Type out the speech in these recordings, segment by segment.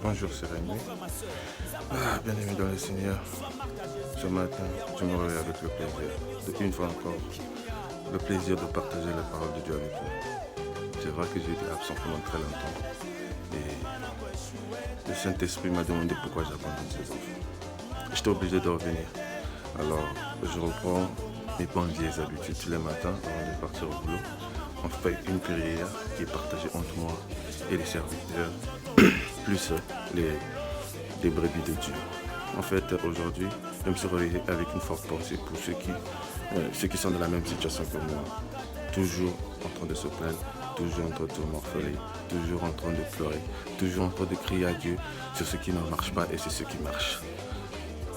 Bonjour, c'est Rémi. Bien-aimé dans le Seigneur, ce matin, je me réveille avec le plaisir, une fois encore, le plaisir de partager la parole de Dieu avec vous. C'est vrai que j'ai été absent pendant très longtemps et le Saint-Esprit m'a demandé pourquoi j'abandonne ces enfants. J'étais obligé de revenir. Alors, je reprends mes bonnes vieilles habitudes tous les matins avant de partir au boulot. On fait une prière qui est partagée entre moi et les serviteurs, plus les brebis de Dieu. En fait, aujourd'hui, je me suis réveillé avec une forte pensée pour ceux qui sont dans la même situation que moi. Toujours en train de se plaindre, toujours en train de morfler, toujours en train de pleurer, toujours en train de crier à Dieu sur ce qui ne marche pas et sur ce qui marche.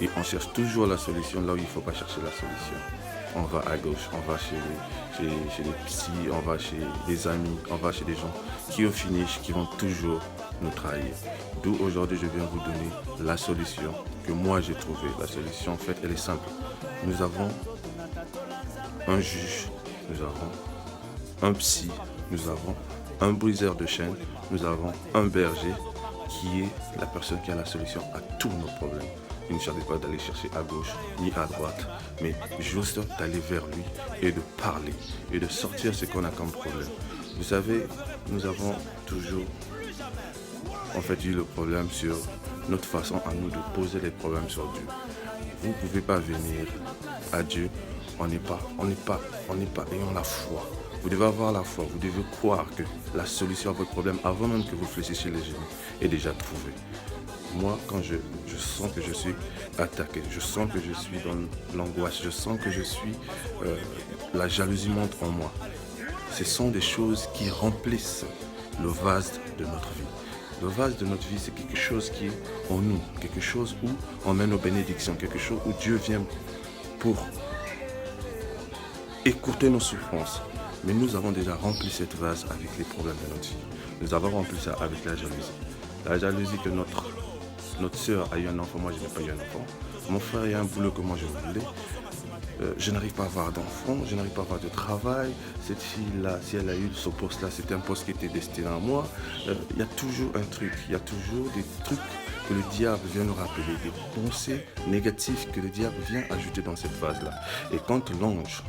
Et on cherche toujours la solution là où il ne faut pas chercher la solution. On va à gauche, on va chez les psys, on va chez des amis, on va chez des gens qui au finish, qui vont toujours nous trahir. D'où aujourd'hui je viens vous donner la solution que moi j'ai trouvée. La solution en fait elle est simple. Nous avons un juge, nous avons un psy, nous avons un briseur de chaînes, nous avons un berger qui est la personne qui a la solution à tous nos problèmes. Il ne cherche pas d'aller chercher à gauche ni à droite, mais juste d'aller vers lui et de parler et de sortir ce qu'on a comme problème. Vous savez, nous avons toujours eu le problème sur notre façon à nous de poser les problèmes sur Dieu. Vous ne pouvez pas venir à Dieu, on n'est pas ayant la foi. Vous devez avoir la foi, vous devez croire que la solution à votre problème, avant même que vous fléchissiez les genoux, est déjà trouvée. Moi, quand je sens que je suis attaqué, je sens que je suis dans l'angoisse, je sens que la jalousie monte en moi. Ce sont des choses qui remplissent le vase de notre vie. Le vase de notre vie, c'est quelque chose qui est en nous, quelque chose où on met nos bénédictions, quelque chose où Dieu vient pour écouter nos souffrances. Mais nous avons déjà rempli cette vase avec les problèmes de notre vie. Nous avons rempli ça avec la jalousie. La jalousie que notre soeur a eu un enfant, moi je n'ai pas eu un enfant. Mon frère a eu un boulot que moi je voulais. Je n'arrive pas à avoir d'enfant, je n'arrive pas à avoir de travail. Cette fille-là, si elle a eu ce poste-là, c'était un poste qui était destiné à moi. Il y a toujours un truc, il y a toujours des trucs que le diable vient nous rappeler, des pensées négatives que le diable vient ajouter dans cette vase-là. Et quand l'ange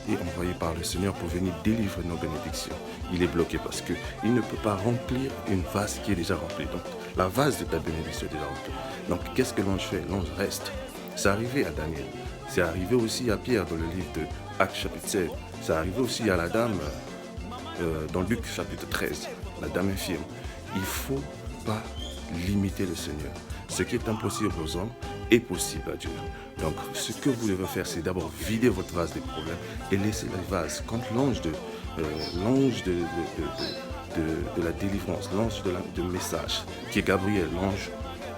est envoyé par le Seigneur pour venir délivrer nos bénédictions, il est bloqué parce qu'il ne peut pas remplir une vase qui est déjà remplie. Donc la vase de ta bénédiction est déjà remplie. Donc qu'est-ce que l'ange fait? L'ange reste. C'est arrivé à Daniel. C'est arrivé aussi à Pierre dans le livre de Actes chapitre 7. C'est arrivé aussi à la dame dans Luc chapitre 13, la dame infirme. Il ne faut pas limiter le Seigneur. Ce qui est impossible aux hommes est possible à Dieu. Donc ce que vous devez faire, c'est d'abord vider votre vase des problèmes et laisser le vase. Quand l'ange de la délivrance, l'ange de message, qui est Gabriel, l'ange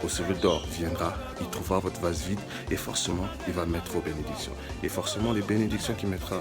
au cheveu d'or, viendra, il trouvera votre vase vide et forcément il va mettre vos bénédictions. Et forcément les bénédictions qu'il mettra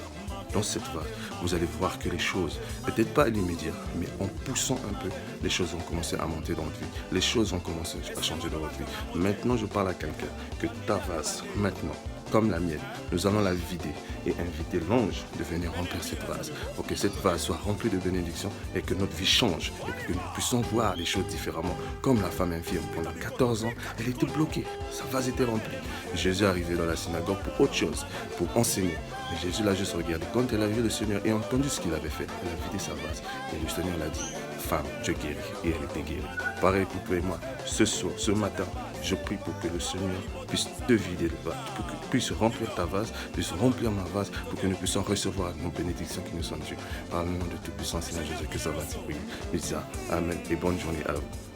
dans cette vase, vous allez voir que les choses, peut-être pas l'immédiat, mais en poussant un peu, les choses vont commencer à monter dans votre vie. Les choses vont commencer à changer dans votre vie. Maintenant, je parle à quelqu'un que ta vase, maintenant, comme la mienne, nous allons la vider et inviter l'ange de venir remplir cette vase pour que cette vase soit remplie de bénédictions et que notre vie change et que nous puissions voir les choses différemment. Comme la femme infirme, pendant 14 ans, elle était bloquée, sa vase était remplie. Jésus est arrivé dans la synagogue pour autre chose, pour enseigner. Et Jésus l'a juste regardé. Quand elle a vu le Seigneur et entendu ce qu'il avait fait, elle a vidé sa vase. Et le Seigneur l'a dit, femme, je guéris. Et elle était guérie. Pareil pour toi et moi. Ce soir, ce matin, je prie pour que le Seigneur puisse te vider le vase, pour qu'il puisse remplir ta vase, puisse remplir ma vase, pour que nous puissions recevoir nos bénédictions qui nous sont dues. Par le nom de Tout-Puissant Seigneur Jésus, que ça va te prier. Amen et bonne journée à vous.